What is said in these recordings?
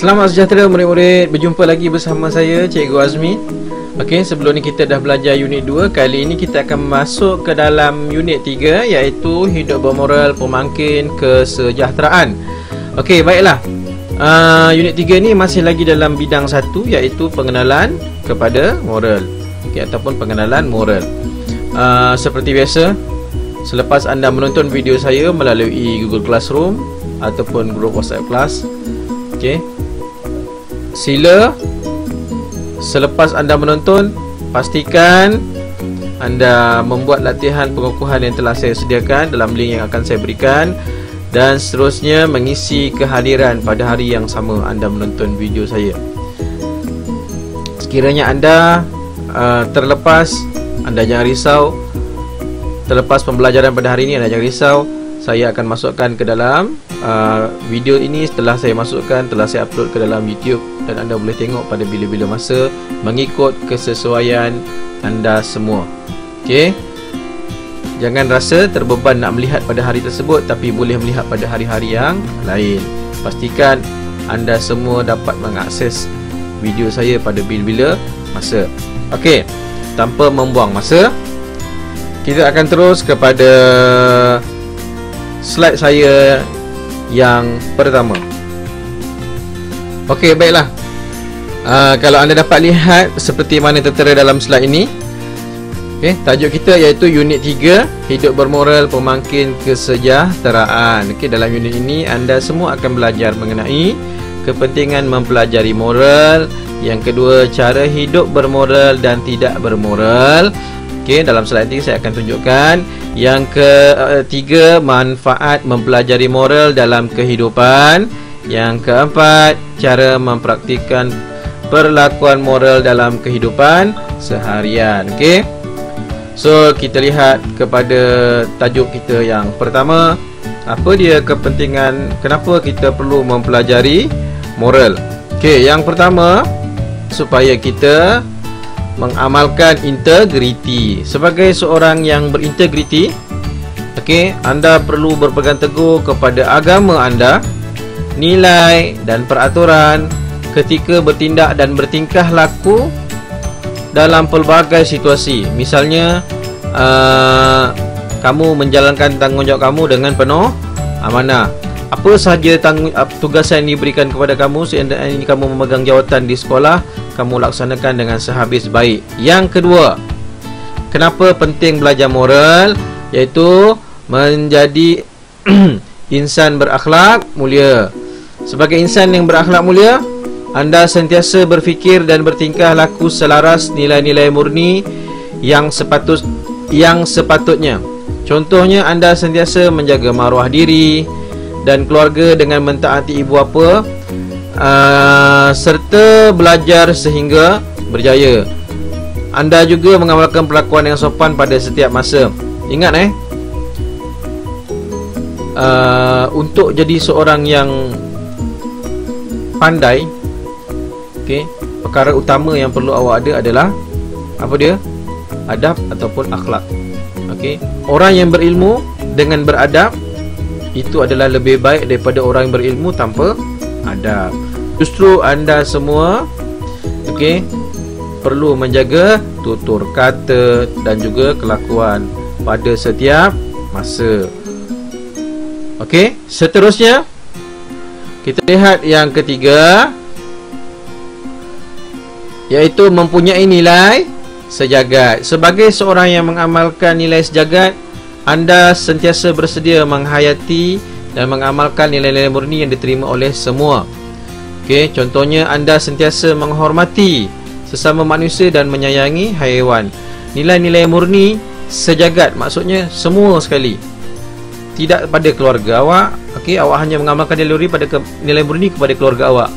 Selamat sejahtera murid-murid, berjumpa lagi bersama saya Cikgu Azmi. Okey, sebelum ni kita dah belajar unit 2. Kali ini kita akan masuk ke dalam unit 3, iaitu hidup bermoral pemangkin kesejahteraan. Okey, baiklah. Unit 3 ni masih lagi dalam bidang 1, iaitu pengenalan kepada moral. Okey, ataupun pengenalan moral. Seperti biasa, selepas anda menonton video saya melalui Google Classroom ataupun grup WhatsApp kelas, okey, sila selepas anda menonton, pastikan anda membuat latihan pengukuhan yang telah saya sediakan dalam link yang akan saya berikan, dan seterusnya mengisi kehadiran pada hari yang sama anda menonton video saya. Sekiranya anda terlepas, anda jangan risau. Terlepas pembelajaran pada hari ini, anda jangan risau. Saya akan masukkan ke dalam video ini. Setelah saya masukkan, telah saya upload ke dalam YouTube, dan anda boleh tengok pada bila-bila masa mengikut kesesuaian anda semua. Okey, jangan rasa terbeban nak melihat pada hari tersebut, tapi boleh melihat pada hari-hari yang lain. Pastikan anda semua dapat mengakses video saya pada bila-bila masa. Okey, tanpa membuang masa, kita akan terus kepada slide saya yang pertama. Okey, baiklah. Kalau anda dapat lihat seperti mana tertera dalam slide ini, okey, tajuk kita iaitu unit 3, hidup bermoral pemangkin kesejahteraan. Okey, dalam unit ini anda semua akan belajar mengenai kepentingan mempelajari moral. Yang kedua, cara hidup bermoral dan tidak bermoral. Okey, dalam slide ini saya akan tunjukkan. Yang ketiga, manfaat mempelajari moral dalam kehidupan. Yang keempat, cara mempraktikkan perlakuan moral dalam kehidupan seharian. Okey, so kita lihat kepada tajuk kita yang pertama. Apa dia kepentingan, kenapa kita perlu mempelajari moral? Okey, yang pertama, supaya kita mengamalkan integriti. Sebagai seorang yang berintegriti, okey, anda perlu berpegang teguh kepada agama anda, nilai dan peraturan ketika bertindak dan bertingkah laku dalam pelbagai situasi. Misalnya, kamu menjalankan tanggungjawab kamu dengan penuh amanah. Apa sahaja tugas yang diberikan kepada kamu, seandainya ini kamu memegang jawatan di sekolah, kamu laksanakan dengan sehabis baik. Yang kedua, kenapa penting belajar moral? Iaitu menjadi insan berakhlak mulia. Sebagai insan yang berakhlak mulia, anda sentiasa berfikir dan bertingkah laku selaras nilai-nilai murni yang sepatutnya. Contohnya, anda sentiasa menjaga maruah diri dan keluarga dengan mentaati ibu bapa, serta belajar sehingga berjaya. Anda juga mengamalkan perlakuan yang sopan pada setiap masa. Ingat untuk jadi seorang yang pandai, okey, perkara utama yang perlu awak ada adalah apa dia? Adab ataupun akhlak. Okey, orang yang berilmu dengan beradab itu adalah lebih baik daripada orang yang berilmu tanpa adab. Justru anda semua, okey, perlu menjaga tutur kata dan juga kelakuan pada setiap masa. Okey, seterusnya kita lihat yang ketiga, iaitu mempunyai nilai sejagat. Sebagai seorang yang mengamalkan nilai sejagat, anda sentiasa bersedia menghayati dan mengamalkan nilai-nilai murni yang diterima oleh semua. Okey, contohnya anda sentiasa menghormati sesama manusia dan menyayangi haiwan. Nilai-nilai murni sejagat maksudnya semua sekali. Tidak pada keluarga awak. Okey, awak hanya mengamalkan nilai murni kepada keluarga awak.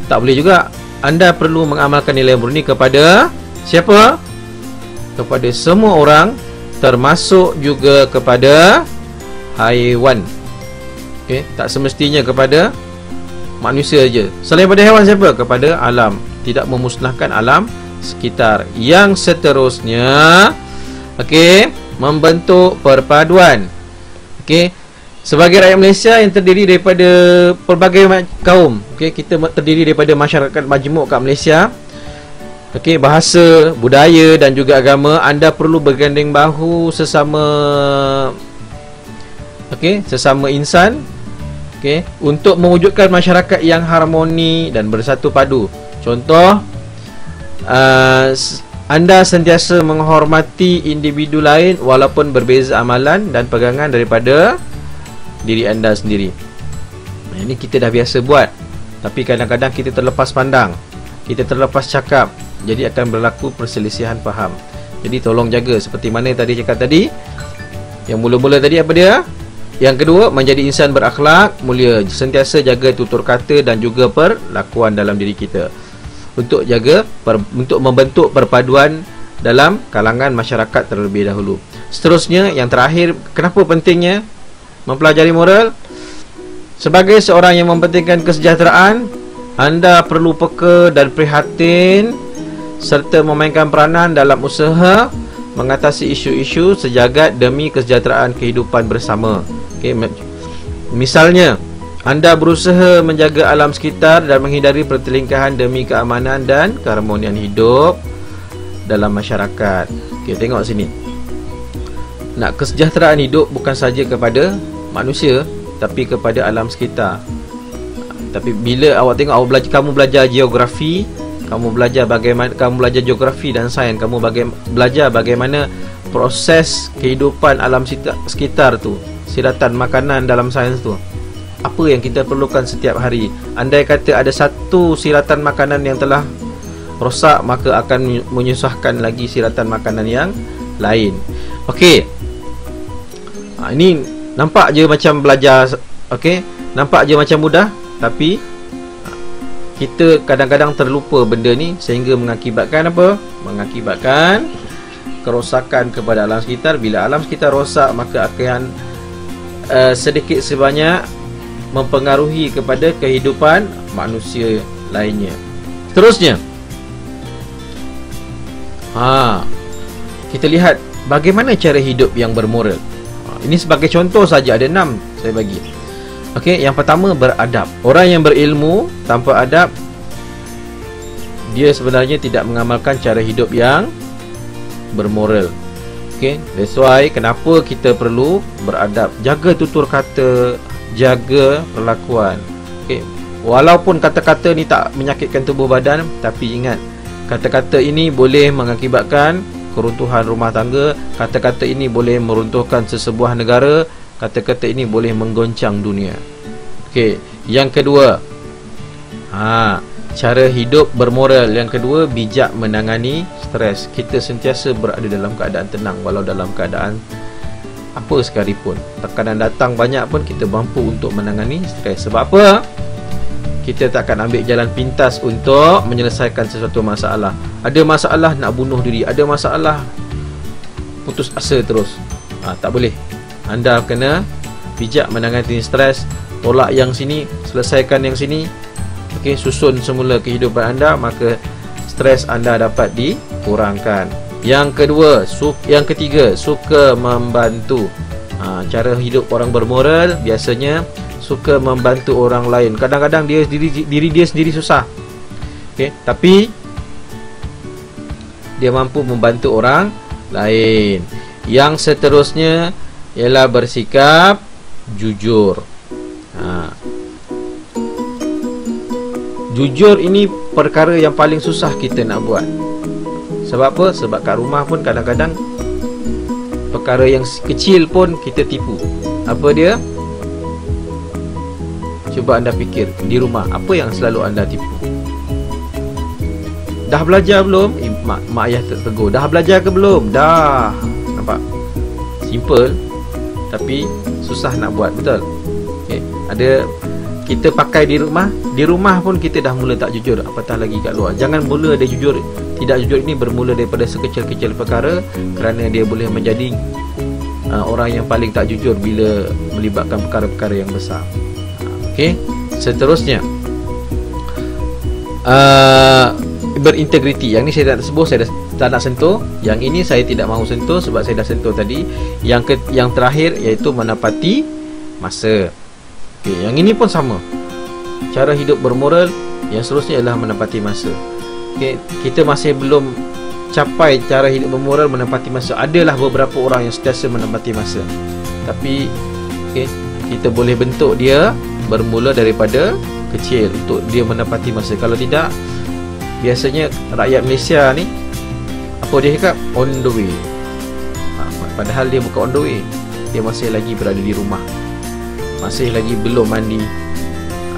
Tak boleh juga. Anda perlu mengamalkan nilai murni kepada siapa? Kepada semua orang, termasuk juga kepada haiwan. Okey, tak semestinya kepada manusia saja. Selain pada haiwan, siapa? Kepada alam. Tidak memusnahkan alam sekitar. Yang seterusnya, okey, membentuk perpaduan. Okey, Sebagai rakyat Malaysia yang terdiri daripada pelbagai kaum, okey, kita terdiri daripada masyarakat majmuk kat Malaysia. Okey, bahasa, budaya dan juga agama, anda perlu bergandeng bahu sesama, okey, sesama insan, okey, untuk mewujudkan masyarakat yang harmoni dan bersatu padu. Contoh, anda sentiasa menghormati individu lain walaupun berbeza amalan dan pegangan daripada diri anda sendiri. Ini kita dah biasa buat, tapi kadang-kadang kita terlepas pandang, kita terlepas cakap, jadi akan berlaku perselisihan faham. Jadi tolong jaga, seperti mana tadi cakap tadi, yang mula-mula tadi apa dia? Yang kedua, menjadi insan berakhlak mulia, sentiasa jaga tutur kata dan juga perlakuan dalam diri kita, untuk jaga untuk membentuk perpaduan dalam kalangan masyarakat terlebih dahulu. Seterusnya, yang terakhir, kenapa pentingnya mempelajari moral? Sebagai seorang yang mementingkan kesejahteraan, anda perlu peka dan prihatin serta memainkan peranan dalam usaha mengatasi isu-isu sejagat demi kesejahteraan kehidupan bersama. Okay. Misalnya, anda berusaha menjaga alam sekitar dan menghindari pertelingkahan demi keamanan dan keharmonian hidup dalam masyarakat. Okay, tengok sini. Nak kesejahteraan hidup bukan saja kepada manusia, tapi kepada alam sekitar. Tapi bila awak tengok, kamu belajar geografi, kamu belajar geografi dan sains, kamu belajar bagaimana proses kehidupan alam sekitar tu, siratan makanan dalam sains tu, apa yang kita perlukan setiap hari. Andai kata ada satu siratan makanan yang telah rosak, maka akan menyusahkan lagi siratan makanan yang lain. Okey, ini nampak je macam belajar, okey, nampak je macam mudah, tapi kita kadang-kadang terlupa benda ni, sehingga mengakibatkan apa? Mengakibatkan kerosakan kepada alam sekitar. Bila alam sekitar rosak, maka akan sedikit sebanyak mempengaruhi kepada kehidupan manusia lainnya. Terusnya, kita lihat bagaimana cara hidup yang bermoral. Ini sebagai contoh saja, ada 6 saya bagi. Okey, yang pertama, beradab. Orang yang berilmu tanpa adab, dia sebenarnya tidak mengamalkan cara hidup yang bermoral. Okey, that's why kenapa kita perlu beradab. Jaga tutur kata, jaga perlakuan. Okey, walaupun kata-kata ni tak menyakitkan tubuh badan, tapi ingat, kata-kata ini boleh mengakibatkan keruntuhan rumah tangga, kata-kata ini boleh meruntuhkan sesebuah negara, kata-kata ini boleh menggoncang dunia. Okey, yang kedua, cara hidup bermoral. Yang kedua, bijak menangani stres. Kita sentiasa berada dalam keadaan tenang walau dalam keadaan apa sekalipun. Tekanan datang banyak pun kita mampu untuk menangani stres. Sebab apa? Kita tak akan ambil jalan pintas untuk menyelesaikan sesuatu masalah. Ada masalah nak bunuh diri, ada masalah putus asa terus. Tak boleh. Anda kena bijak menangani stres. Tolak yang sini, selesaikan yang sini. Okey, susun semula kehidupan anda, maka stres anda dapat dikurangkan. Yang kedua, yang ketiga, suka membantu. Cara hidup orang bermoral biasanya suka membantu orang lain. Kadang-kadang diri dia sendiri susah, okey, tapi dia mampu membantu orang lain. Yang seterusnya ialah bersikap jujur. Jujur ini perkara yang paling susah kita nak buat. Sebab apa? Sebab kat rumah pun kadang-kadang perkara yang kecil pun kita tipu. Apa dia? Cuba anda fikir, di rumah apa yang selalu anda tipu? Dah belajar belum? Mak ayah tegur. Dah belajar ke belum? Dah. Nampak? Simple, tapi susah nak buat, betul? Okay. Ada kita pakai di rumah pun kita dah mula tak jujur, apatah lagi kat luar. Jangan mula dia jujur. Tidak jujur ini bermula daripada sekecil-kecil perkara, kerana dia boleh menjadi orang yang paling tak jujur bila melibatkan perkara-perkara yang besar. Okey, seterusnya berintegriti. Yang ni saya tak sebut, saya tak nak sentuh. Yang ini saya tidak mahu sentuh sebab saya dah sentuh tadi. Yang terakhir iaitu menepati masa. Okey, yang ini pun sama. Cara hidup bermoral yang seterusnya ialah menepati masa. Okey, kita masih belum capai cara hidup bermoral menepati masa. Adalah beberapa orang yang sentiasa menepati masa. Tapi okey, kita boleh bentuk dia bermula daripada kecil untuk dia menepati masa. Kalau tidak, biasanya rakyat Malaysia ni apa dia cakap? On the way. Padahal dia bukan on the way. Dia masih lagi berada di rumah, masih lagi belum mandi.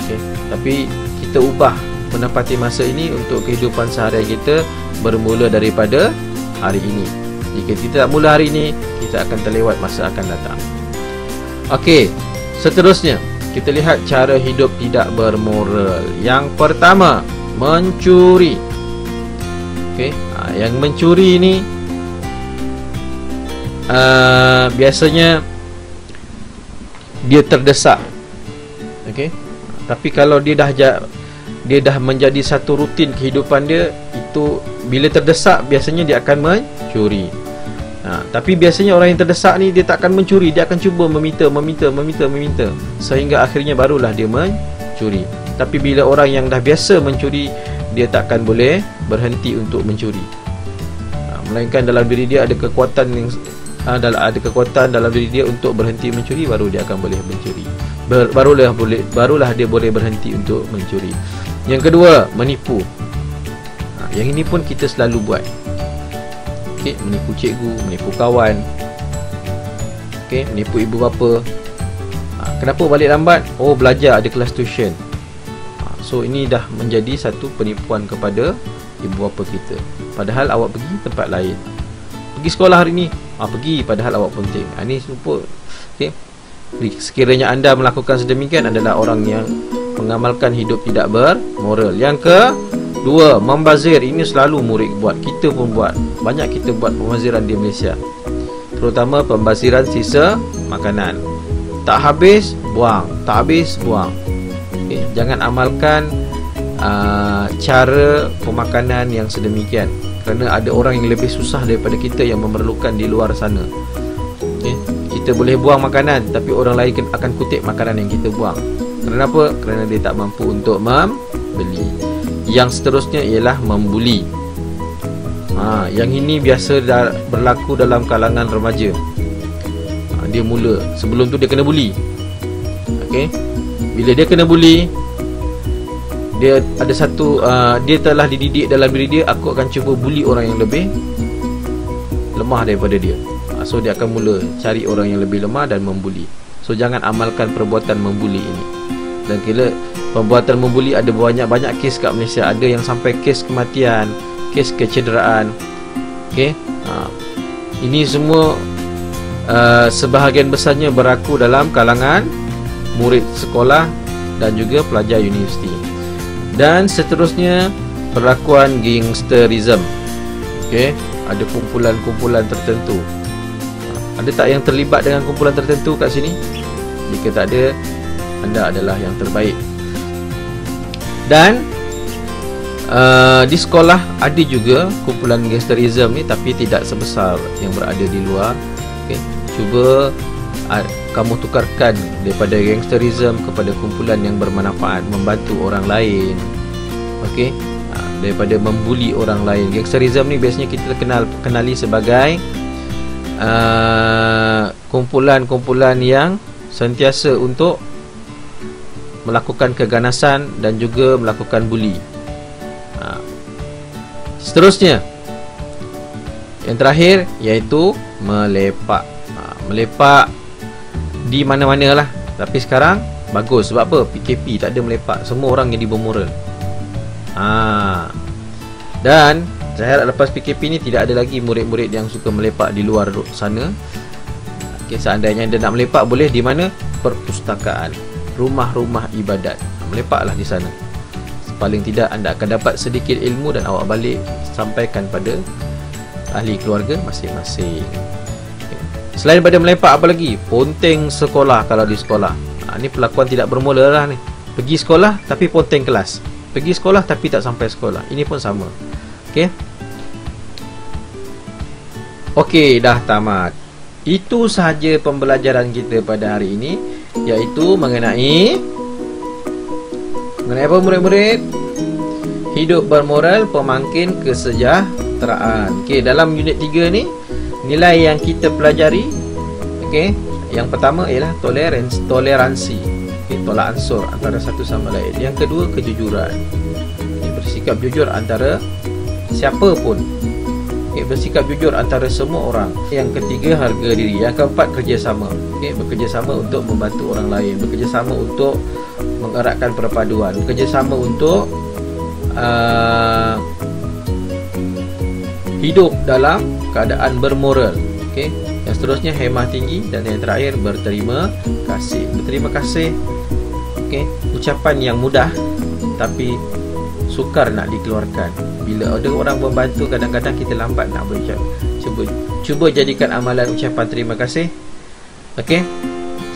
Okay. Tapi kita ubah menepati masa ini untuk kehidupan seharian kita bermula daripada hari ini. Jika kita tak mula hari ini, kita akan terlewat masa akan datang. Okey, seterusnya kita lihat cara hidup tidak bermoral. Yang pertama, mencuri. Okey, yang mencuri ni biasanya dia terdesak. Okey, tapi kalau dia dah menjadi satu rutin kehidupan dia, itu bila terdesak biasanya dia akan mencuri. Tapi biasanya orang yang terdesak ni dia tak akan mencuri, dia akan cuba meminta sehingga akhirnya barulah dia mencuri. Tapi bila orang yang dah biasa mencuri, dia tak akan boleh berhenti untuk mencuri. Melainkan dalam diri dia ada kekuatan yang dalam diri dia untuk berhenti mencuri, baru dia akan boleh mencuri. Barulah dia boleh berhenti untuk mencuri. Yang kedua, menipu. Yang ini pun kita selalu buat. Okay, menipu cikgu, menipu kawan, okay, menipu ibu bapa. Kenapa balik lambat? Oh, belajar, ada kelas tuition. So ini dah menjadi satu penipuan kepada ibu bapa kita. Padahal awak pergi tempat lain. Pergi sekolah hari ni, pergi padahal awak penting. Ini serupa. Okay. Sekiranya anda melakukan sedemikian adalah orang yang mengamalkan hidup tidak bermoral. Yang kedua, membazir. Ini selalu murid buat, kita pun buat. Banyak kita buat pembaziran di Malaysia, terutama pembaziran sisa makanan. Tak habis, buang. Tak habis, buang. Okay. Jangan amalkan cara pemakanan yang sedemikian, kerana ada orang yang lebih susah daripada kita yang memerlukan di luar sana. Okay. Kita boleh buang makanan, tapi orang lain akan kutip makanan yang kita buang. Kenapa? Kerana dia tak mampu untuk membeli. Yang seterusnya ialah membuli. Yang ini biasa berlaku dalam kalangan remaja. Dia mula, sebelum tu dia kena buli. Okey. Bila dia kena buli, dia ada satu dia telah dididik dalam diri dia, aku akan cuba buli orang yang lebih lemah daripada dia. So dia akan mula cari orang yang lebih lemah dan membuli. So jangan amalkan perbuatan membuli ini. Dan kira perbuatan membuli ada banyak kes kat Malaysia. Ada yang sampai kes kematian, kes kecederaan. Okey. Ini semua sebahagian besarnya berlaku dalam kalangan murid sekolah dan juga pelajar universiti. Dan seterusnya, perlakuan gangsterism. Okey, ada kumpulan-kumpulan tertentu. Ada tak yang terlibat dengan kumpulan tertentu kat sini? Jika tak ada, anda adalah yang terbaik. Dan di sekolah ada juga kumpulan gangsterism ni, tapi tidak sebesar yang berada di luar. Okay. Cuba kamu tukarkan daripada gangsterism kepada kumpulan yang bermanfaat, membantu orang lain. Okey, daripada membuli orang lain. Gangsterism ni biasanya kita kenali sebagai kumpulan-kumpulan yang sentiasa untuk melakukan keganasan dan juga melakukan buli. Seterusnya, yang terakhir iaitu melepak. Melepak di mana-mana lah. Tapi sekarang bagus. Sebab apa? PKP tak ada melepak. Semua orang jadi bermoral. Dan saya harap lepas PKP ni tidak ada lagi murid-murid yang suka melepak di luar sana. Okay, seandainya anda nak melepak, boleh di mana? Perpustakaan, rumah-rumah ibadat. Melepaklah di sana. Paling tidak anda akan dapat sedikit ilmu dan awak balik sampaikan pada ahli keluarga masing-masing. Selain daripada melepak, apa lagi? Ponteng sekolah kalau di sekolah. Ini perlakuan tidak bermula lah ni. Pergi sekolah tapi ponteng kelas. Pergi sekolah tapi tak sampai sekolah. Ini pun sama. Okey. Okey, dah tamat. Itu sahaja pembelajaran kita pada hari ini. iaitu mengenai apa murid-murid? Hidup bermoral, pemangkin kesejahteraan. Okey, dalam unit 3 ni nilai yang kita pelajari, okey, yang pertama ialah toleransi. Okey, tolak ansur antara satu sama lain. Yang kedua, kejujuran. Okay, bersikap jujur antara siapa pun. Okay, bersikap jujur antara semua orang. Yang ketiga, harga diri. Yang keempat, kerjasama. Okay, bekerjasama untuk membantu orang lain, bekerjasama untuk mengeratkan perpaduan, bekerjasama untuk hidup dalam keadaan bermoral. Okay. Yang seterusnya, hemah tinggi. Dan yang terakhir, berterima kasih. Berterima kasih, okay, ucapan yang mudah tapi sukar nak dikeluarkan. Bila ada orang membantu, kadang-kadang kita lambat nak berucap. Cuba jadikan amalan ucapan terima kasih, okey,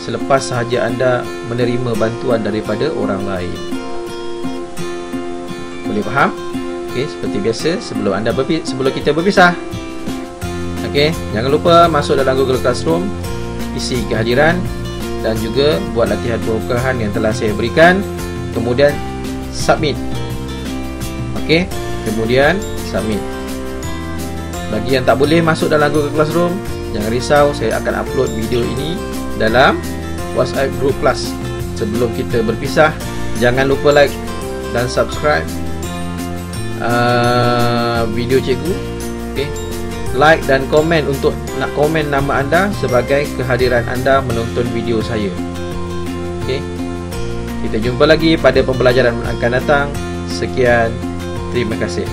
selepas sahaja anda menerima bantuan daripada orang lain. Boleh faham? Okey, seperti biasa, sebelum kita berpisah, okey, jangan lupa masuk dalam Google Classroom, isi kehadiran dan juga buat latihan pengukuhan yang telah saya berikan. Kemudian submit. Okey, kemudian submit. Bagi yang tak boleh masuk dalam Google Classroom, jangan risau, saya akan upload video ini dalam WhatsApp Group Class. Sebelum kita berpisah, jangan lupa like dan subscribe video cikgu. Okay. Like dan komen untuk nak komen nama anda sebagai kehadiran anda menonton video saya. Okay. Kita jumpa lagi pada pembelajaran akan datang. Sekian, terima kasih.